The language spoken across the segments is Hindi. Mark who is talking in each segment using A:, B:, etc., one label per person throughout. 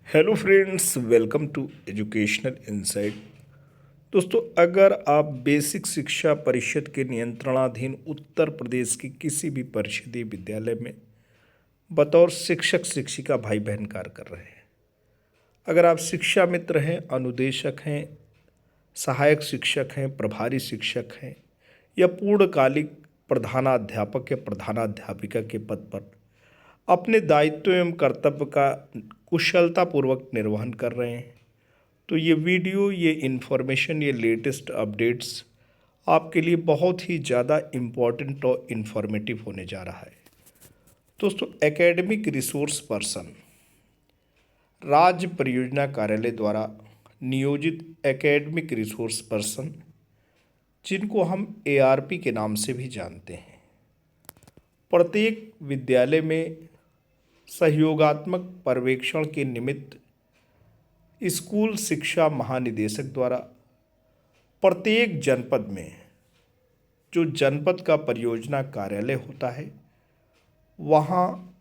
A: Hello friends, welcome to educational insight. दोस्तों, अगर आप बेसिक शिक्षा परिषद के नियंत्रणाधीन उत्तर प्रदेश के किसी भी परिषदीय विद्यालय में बतौर शिक्षक शिक्षिका भाई बहन कार्य कर रहे हैं, अगर आप शिक्षा मित्र हैं, अनुदेशक हैं, सहायक शिक्षक हैं, प्रभारी शिक्षक हैं या पूर्णकालिक प्रधानाध्यापक या प्रधानाध्यापिका के पद पर अपने दायित्व एवं कर्तव्य का कुशलतापूर्वक निर्वहन कर रहे हैं, तो ये वीडियो, ये इन्फॉर्मेशन, ये लेटेस्ट अपडेट्स आपके लिए बहुत ही ज़्यादा इम्पॉर्टेंट और इन्फॉर्मेटिव होने जा रहा है। दोस्तों, एकेडमिक रिसोर्स पर्सन राज्य परियोजना कार्यालय द्वारा नियोजित एकेडमिक रिसोर्स पर्सन, जिनको हम एआरपी के नाम से भी जानते हैं, प्रत्येक विद्यालय में सहयोगात्मक पर्यवेक्षण के निमित्त स्कूल शिक्षा महानिदेशक द्वारा प्रत्येक जनपद में जो जनपद का परियोजना कार्यालय होता है वहाँ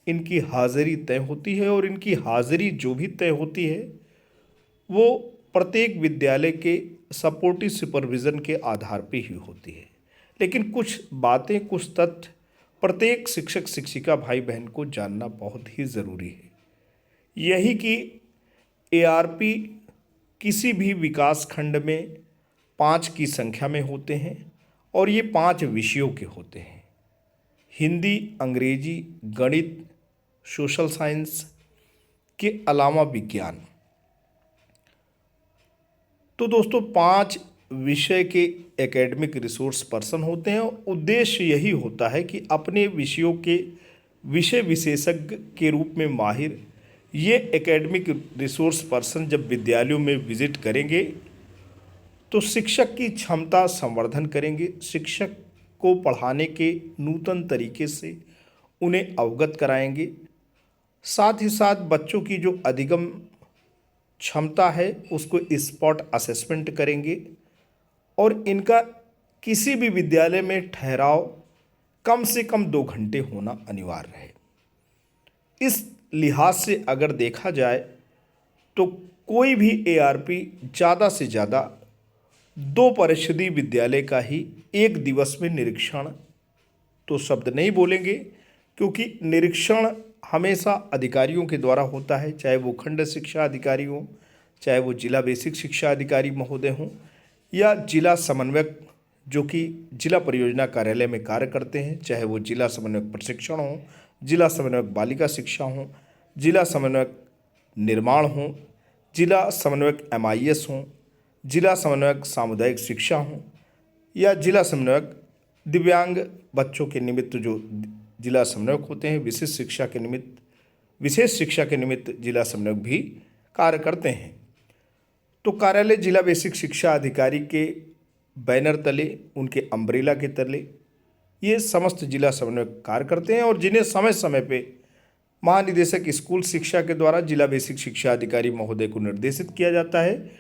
A: इनकी हाज़िरी तय होती है, और इनकी हाज़िरी जो भी तय होती है वो प्रत्येक विद्यालय के सपोर्टिव सुपरविज़न के आधार पर ही होती है। लेकिन कुछ बातें, कुछ तथ्य प्रत्येक शिक्षक शिक्षिका भाई बहन को जानना बहुत ही ज़रूरी है। यही कि एआरपी किसी भी विकास खंड में 5 की संख्या में होते हैं और ये 5 विषयों के होते हैं: हिंदी, अंग्रेजी, गणित, सोशल साइंस के अलावा विज्ञान। तो दोस्तों, 5 विषय के एकेडमिक रिसोर्स पर्सन होते हैं। उद्देश्य यही होता है कि अपने विषयों के विषय विशेषज्ञ के रूप में माहिर ये एकेडमिक रिसोर्स पर्सन जब विद्यालयों में विजिट करेंगे तो शिक्षक की क्षमता संवर्धन करेंगे, शिक्षक को पढ़ाने के नूतन तरीके से उन्हें अवगत कराएंगे, साथ ही साथ बच्चों की जो अधिगम क्षमता है उसको स्पॉट असेसमेंट करेंगे, और इनका किसी भी विद्यालय में ठहराव कम से कम 2 घंटे होना अनिवार्य है। इस लिहाज से अगर देखा जाए तो कोई भी एआरपी ज़्यादा से ज़्यादा 2 परिषदीय विद्यालय का ही एक दिवस में निरीक्षण तो शब्द नहीं बोलेंगे, क्योंकि निरीक्षण हमेशा अधिकारियों के द्वारा होता है, चाहे वो खंड शिक्षा अधिकारी हों, चाहे वो जिला बेसिक शिक्षा अधिकारी महोदय हों, या जिला समन्वयक जो कि जिला परियोजना कार्यालय में कार्य करते हैं, चाहे वो जिला समन्वयक प्रशिक्षण हो, जिला समन्वयक बालिका शिक्षा हो, जिला समन्वयक निर्माण हो, जिला समन्वयक एमआईएस हो, जिला समन्वयक सामुदायिक शिक्षा हो, या जिला समन्वयक दिव्यांग बच्चों के निमित्त जो जिला समन्वयक होते हैं, विशेष शिक्षा के निमित्त जिला समन्वयक भी कार्य करते हैं। तो कार्यालय जिला बेसिक शिक्षा अधिकारी के बैनर तले, उनके अम्ब्रेला के तले ये समस्त जिला समन्वयक कार्य करते हैं, और जिन्हें समय समय पे महानिदेशक स्कूल शिक्षा के द्वारा जिला बेसिक शिक्षा अधिकारी महोदय को निर्देशित किया जाता है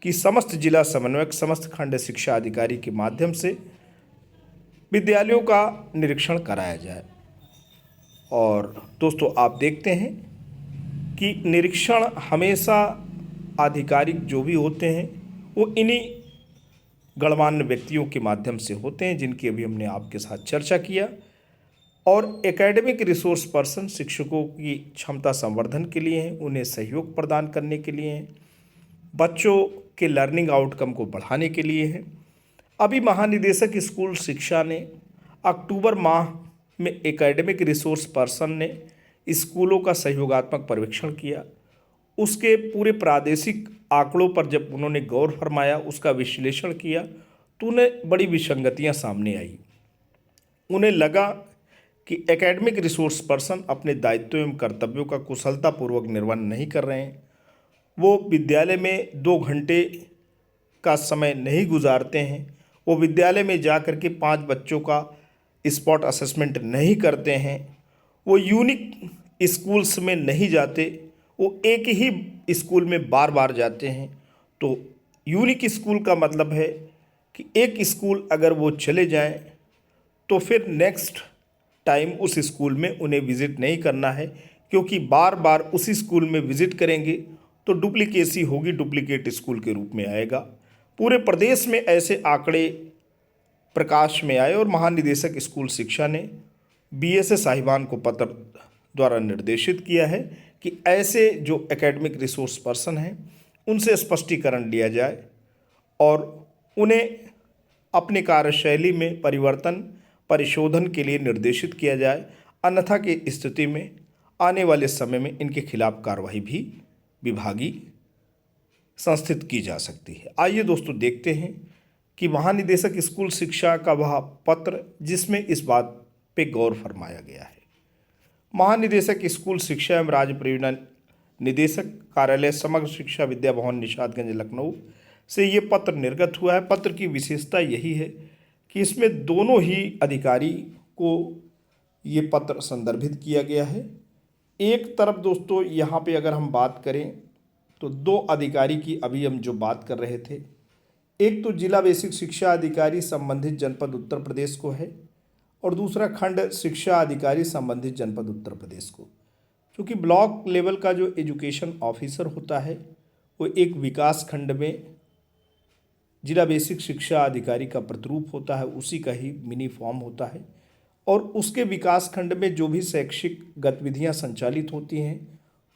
A: कि समस्त जिला समन्वयक समस्त खंड शिक्षा अधिकारी के माध्यम से विद्यालयों का निरीक्षण कराया जाए। और दोस्तों, आप देखते हैं कि निरीक्षण हमेशा आधिकारिक जो भी होते हैं वो इन्हीं गणमान्य व्यक्तियों के माध्यम से होते हैं, जिनकी अभी हमने आपके साथ चर्चा किया। और एकेडमिक रिसोर्स पर्सन शिक्षकों की क्षमता संवर्धन के लिए हैं, उन्हें सहयोग प्रदान करने के लिए हैं, बच्चों के लर्निंग आउटकम को बढ़ाने के लिए हैं। अभी महानिदेशक स्कूल शिक्षा ने अक्टूबर माह में एकेडमिक रिसोर्स पर्सन ने स्कूलों का सहयोगात्मक पर्यवेक्षण किया। उसके पूरे प्रादेशिक आंकड़ों पर जब उन्होंने गौर फरमाया, उसका विश्लेषण किया, तो उन्हें बड़ी विसंगतियां सामने आई। उन्हें लगा कि एकेडमिक रिसोर्स पर्सन अपने दायित्व एवं कर्तव्यों का कुशलतापूर्वक निर्वहन नहीं कर रहे हैं। वो विद्यालय में 2 घंटे का समय नहीं गुजारते हैं, वो विद्यालय में जा कर के 5 बच्चों का स्पॉट असेसमेंट नहीं करते हैं, वो यूनिक स्कूल्स में नहीं जाते, वो एक ही स्कूल में बार बार जाते हैं। तो यूनिक स्कूल का मतलब है कि एक स्कूल अगर वो चले जाएं तो फिर नेक्स्ट टाइम उस स्कूल में उन्हें विज़िट नहीं करना है, क्योंकि बार बार उसी स्कूल में विजिट करेंगे तो डुप्लीकेसी होगी, डुप्लीकेट स्कूल के रूप में आएगा। पूरे प्रदेश में ऐसे आंकड़े प्रकाश में आए और महानिदेशक स्कूल शिक्षा ने बीएसए साहिबान को पत्र द्वारा निर्देशित किया है कि ऐसे जो एकेडमिक रिसोर्स पर्सन हैं उनसे स्पष्टीकरण लिया जाए और उन्हें अपनी कार्यशैली में परिवर्तन परिशोधन के लिए निर्देशित किया जाए, अन्यथा की स्थिति में आने वाले समय में इनके खिलाफ कार्रवाई भी विभागीय संस्थित की जा सकती है। आइए दोस्तों देखते हैं कि महानिदेशक स्कूल शिक्षा का वह पत्र जिसमें इस बात पे गौर फरमाया गया है। महानिदेशक स्कूल शिक्षा एवं राज्य परियोजना निदेशक कार्यालय समग्र शिक्षा विद्या भवन निषादगंज लखनऊ से ये पत्र निर्गत हुआ है। पत्र की विशेषता यही है कि इसमें दोनों ही अधिकारी को ये पत्र संदर्भित किया गया है। एक तरफ दोस्तों यहाँ पे अगर हम बात करें तो दो अधिकारी की अभी हम जो बात कर रहे थे, एक तो जिला बेसिक शिक्षा अधिकारी संबंधित जनपद उत्तर प्रदेश को है और दूसरा खंड शिक्षा अधिकारी संबंधित जनपद उत्तर प्रदेश को। क्योंकि ब्लॉक लेवल का जो एजुकेशन ऑफिसर होता है वो एक विकास खंड में जिला बेसिक शिक्षा अधिकारी का प्रतिरूप होता है, उसी का ही मिनी फॉर्म होता है और उसके विकास खंड में जो भी शैक्षिक गतिविधियां संचालित होती हैं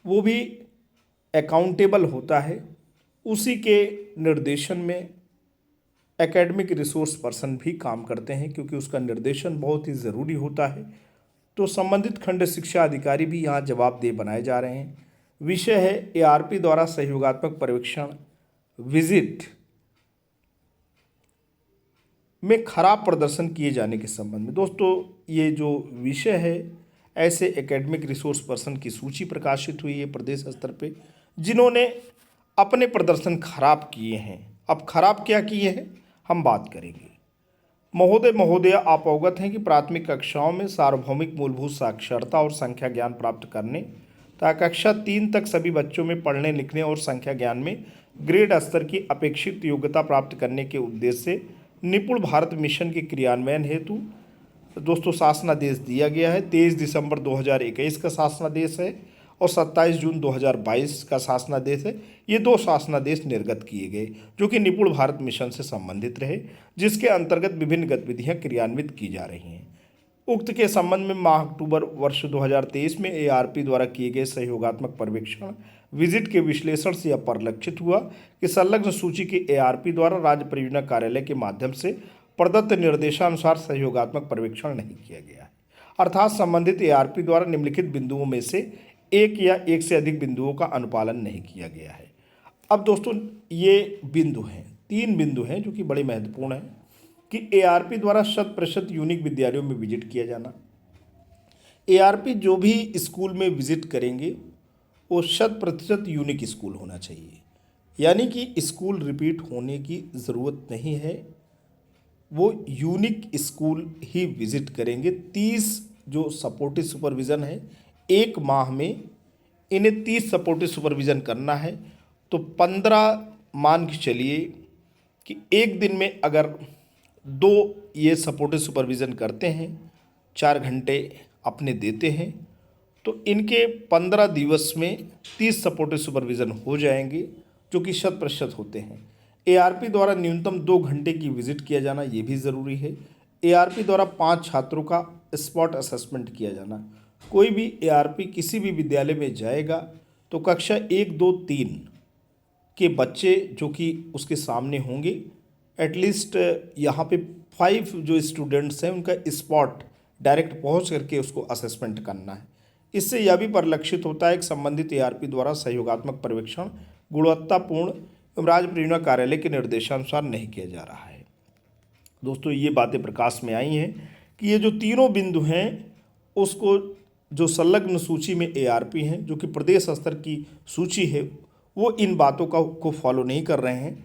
A: वो भी अकाउंटेबल होता है। उसी के निर्देशन में एकेडमिक रिसोर्स पर्सन भी काम करते हैं, क्योंकि उसका निर्देशन बहुत ही ज़रूरी होता है। तो संबंधित खंड शिक्षा अधिकारी भी यहाँ जवाबदेह बनाए जा रहे हैं। विषय है एआरपी द्वारा सहयोगात्मक पर्यवेक्षण विजिट में खराब प्रदर्शन किए जाने के संबंध में। दोस्तों ये जो विषय है, ऐसे एकेडमिक रिसोर्स पर्सन की सूची प्रकाशित हुई है प्रदेश स्तर पे जिन्होंने अपने प्रदर्शन खराब किए हैं। अब खराब क्या किए हैं हम बात करेंगे। महोदय आप अवगत हैं कि प्राथमिक कक्षाओं में सार्वभौमिक मूलभूत साक्षरता और संख्या ज्ञान प्राप्त करने तथा कक्षा 3 तक सभी बच्चों में पढ़ने लिखने और संख्या ज्ञान में ग्रेड स्तर की अपेक्षित योग्यता प्राप्त करने के उद्देश्य से निपुण भारत मिशन के क्रियान्वयन हेतु दोस्तों शासनादेश दिया गया है। 23 दिसंबर 2021 का शासनादेश है और 27 जून 2022 का शासनादेश है। ये दो शासनादेश निर्गत किए गए जो कि निपुण भारत मिशन से संबंधित रहे, जिसके अंतर्गत विभिन्न गतिविधियां क्रियान्वित की जा रही हैं। उक्त के संबंध में माह अक्टूबर वर्ष 2023 में एआरपी द्वारा किए गए सहयोगात्मक पर्यवेक्षण विजिट के विश्लेषण से यह परिलक्षित हुआ कि संलग्न सूची के एआरपी द्वारा राज्य परियोजना कार्यालय के माध्यम से प्रदत्त निर्देशानुसार सहयोगात्मक पर्यवेक्षण नहीं किया गया है। अर्थात संबंधित एआरपी द्वारा निम्नलिखित बिंदुओं में से एक या एक से अधिक बिंदुओं का अनुपालन नहीं किया गया है। अब दोस्तों ये बिंदु हैं, 3 बिंदु हैं जो कि बड़े महत्वपूर्ण हैं कि एआरपी द्वारा 100% यूनिक विद्यालयों में विजिट किया जाना। एआरपी जो भी स्कूल में विजिट करेंगे वो 100% यूनिक स्कूल होना चाहिए, यानी कि स्कूल रिपीट होने की ज़रूरत नहीं है, वो यूनिक स्कूल ही विजिट करेंगे। 30 जो सपोर्टिव सुपरविज़न है, 1 माह में इन्हें 30 सपोर्टिव सुपरविज़न करना है। तो 15 मान के चलिए कि एक दिन में अगर 2 ये सपोर्टिव सुपरविज़न करते हैं, 4 घंटे अपने देते हैं, तो इनके 15 दिवस में 30 सपोर्टिव सुपरविज़न हो जाएंगे जो कि 100% होते हैं। एआरपी द्वारा न्यूनतम 2 घंटे की विजिट किया जाना ये भी ज़रूरी है। एआरपी द्वारा 5 छात्रों का स्पॉट असेसमेंट किया जाना। कोई भी एआरपी किसी भी विद्यालय में जाएगा तो कक्षा 1, 2, 3 के बच्चे जो कि उसके सामने होंगे, एटलीस्ट यहाँ पे 5 जो स्टूडेंट्स हैं उनका स्पॉट डायरेक्ट पहुँच करके उसको असेसमेंट करना है। इससे यह भी परिलक्षित होता है कि संबंधित एआरपी द्वारा सहयोगात्मक पर्यवेक्षण गुणवत्तापूर्ण एवं राज्य परियोजना कार्यालय के निर्देशानुसार नहीं किया जा रहा है। दोस्तों ये बातें प्रकाश में आई हैं कि ये जो तीनों बिंदु हैं उसको जो संलग्न सूची में एआरपी हैं जो कि प्रदेश स्तर की सूची है वो इन बातों को फॉलो नहीं कर रहे हैं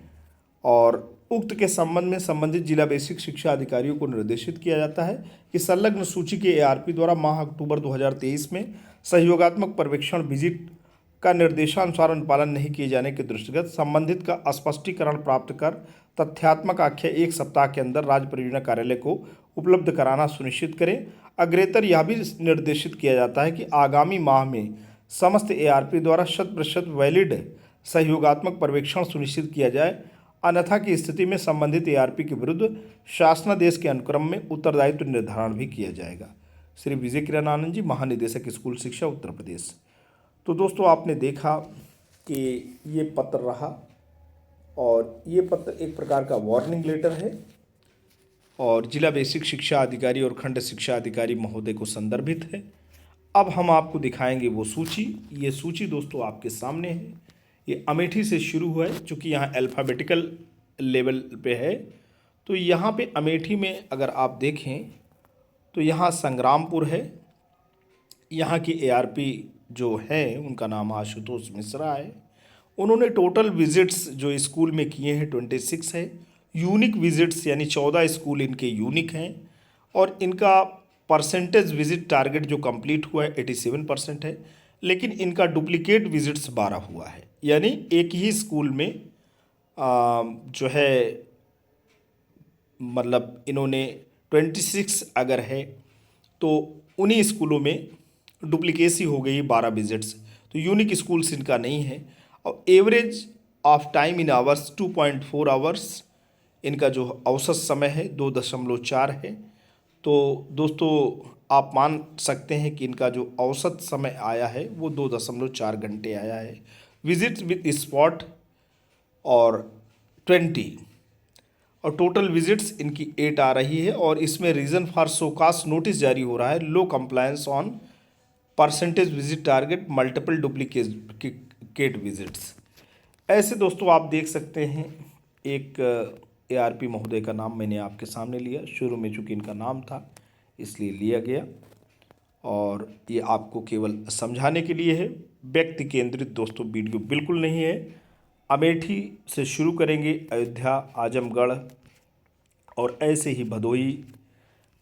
A: और उक्त के संबंध में संबंधित जिला बेसिक शिक्षा अधिकारियों को निर्देशित किया जाता है कि संलग्न सूची के एआरपी द्वारा माह अक्टूबर 2023 में सहयोगात्मक पर्यवेक्षण विजिट का निर्देशानुसार अनुपालन नहीं किए जाने के दृष्टिगत संबंधित का स्पष्टीकरण प्राप्त कर तथ्यात्मक आख्या 1 सप्ताह के अंदर राज्य परियोजना कार्यालय को उपलब्ध कराना सुनिश्चित करें। अग्रेतर यह भी निर्देशित किया जाता है कि आगामी माह में समस्त एआरपी द्वारा 100% वैलिड सहयोगात्मक पर्यवेक्षण सुनिश्चित किया जाए, अन्यथा की स्थिति में संबंधित एआरपी के विरुद्ध शासनादेश के अनुक्रम में उत्तरदायित्व निर्धारण भी किया जाएगा। श्री विजय किरण आनंद जी, महानिदेशक स्कूल शिक्षा, उत्तर प्रदेश। तो दोस्तों, आपने देखा कि ये पत्र रहा और ये पत्र एक प्रकार का वार्निंग लेटर है और जिला बेसिक शिक्षा अधिकारी और खंड शिक्षा अधिकारी महोदय को संदर्भित है। अब हम आपको दिखाएंगे वो सूची। ये सूची दोस्तों आपके सामने है। ये अमेठी से शुरू हुआ है, चूँकि यहाँ अल्फ़ाबेटिकल लेवल पे है। तो यहाँ पे अमेठी में अगर आप देखें तो यहाँ संग्रामपुर है। यहाँ की एआरपी जो है उनका नाम आशुतोष मिश्रा है। उन्होंने टोटल विजिट्स जो स्कूल में किए हैं 26 है। यूनिक विजिट्स यानी 14 स्कूल इनके यूनिक हैं और इनका परसेंटेज विजिट टारगेट जो कंप्लीट हुआ है 87% है, लेकिन इनका डुप्लीकेट विजिट्स 12 हुआ है। यानी एक ही स्कूल में जो है मतलब इन्होंने 26 अगर है तो उन्हीं स्कूलों में डुप्लीकेसी हो गई 12 विजिट्स। तो यूनिक स्कूल्स इनका नहीं है। और average of time in hours 2.4 hours इनका जो औसत समय है 2.4 है। तो दोस्तों आप मान सकते हैं कि इनका जो औसत समय आया है वो 2.4 घंटे आया है। विजिट विद स्पॉट और 20 और टोटल विजिट्स इनकी 8 आ रही है। और इसमें रीज़न फॉर शोकास नोटिस जारी हो रहा है, low compliance on percentage visit target, multiple duplicate visits. ऐसे दोस्तों आप देख सकते हैं। एक एआरपी महोदय का नाम मैंने आपके सामने लिया, शुरू में चूँकि इनका नाम था इसलिए लिया गया और ये आपको केवल समझाने के लिए है। व्यक्ति केंद्रित दोस्तों वीडियो बिल्कुल नहीं है। अमेठी से शुरू करेंगे, अयोध्या, आजमगढ़ और ऐसे ही भदोही।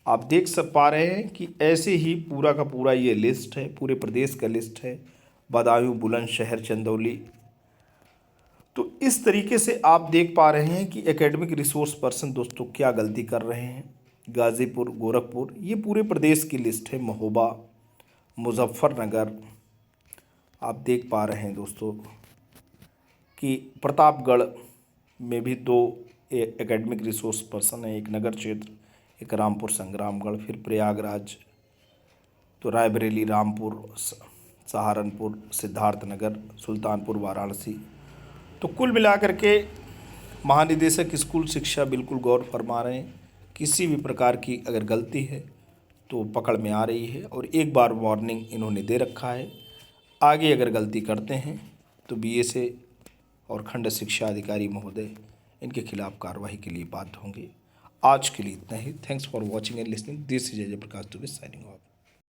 A: आप देख पा रहे हैं कि ऐसे ही पूरा का पूरा ये लिस्ट है, पूरे प्रदेश का लिस्ट है। बदायूं, बुलंदशहर, चंदौली। तो इस तरीके से आप देख पा रहे हैं कि एकेडमिक रिसोर्स पर्सन दोस्तों क्या गलती कर रहे हैं। गाज़ीपुर, गोरखपुर, ये पूरे प्रदेश की लिस्ट है। महोबा, मुजफ्फरनगर, आप देख पा रहे हैं दोस्तों कि प्रतापगढ़ में भी 2 एकेडमिक रिसोर्स पर्सन है, एक नगर क्षेत्र, एक रामपुर संग्रामगढ़। फिर प्रयागराज, तो रायबरेली, रामपुर, सहारनपुर, सिद्धार्थनगर, सुल्तानपुर, वाराणसी। तो कुल मिलाकर के महानिदेशक स्कूल शिक्षा बिल्कुल गौर फरमा रहे हैं। किसी भी प्रकार की अगर गलती है तो पकड़ में आ रही है और एक बार वार्निंग इन्होंने दे रखा है। आगे अगर गलती करते हैं तो बीएसए और खंड शिक्षा अधिकारी महोदय इनके खिलाफ कार्रवाई के लिए बाध्य होंगे। आज के लिए इतना ही। Thanks for watching and listening. This is Ajay Prakash Dubey signing of.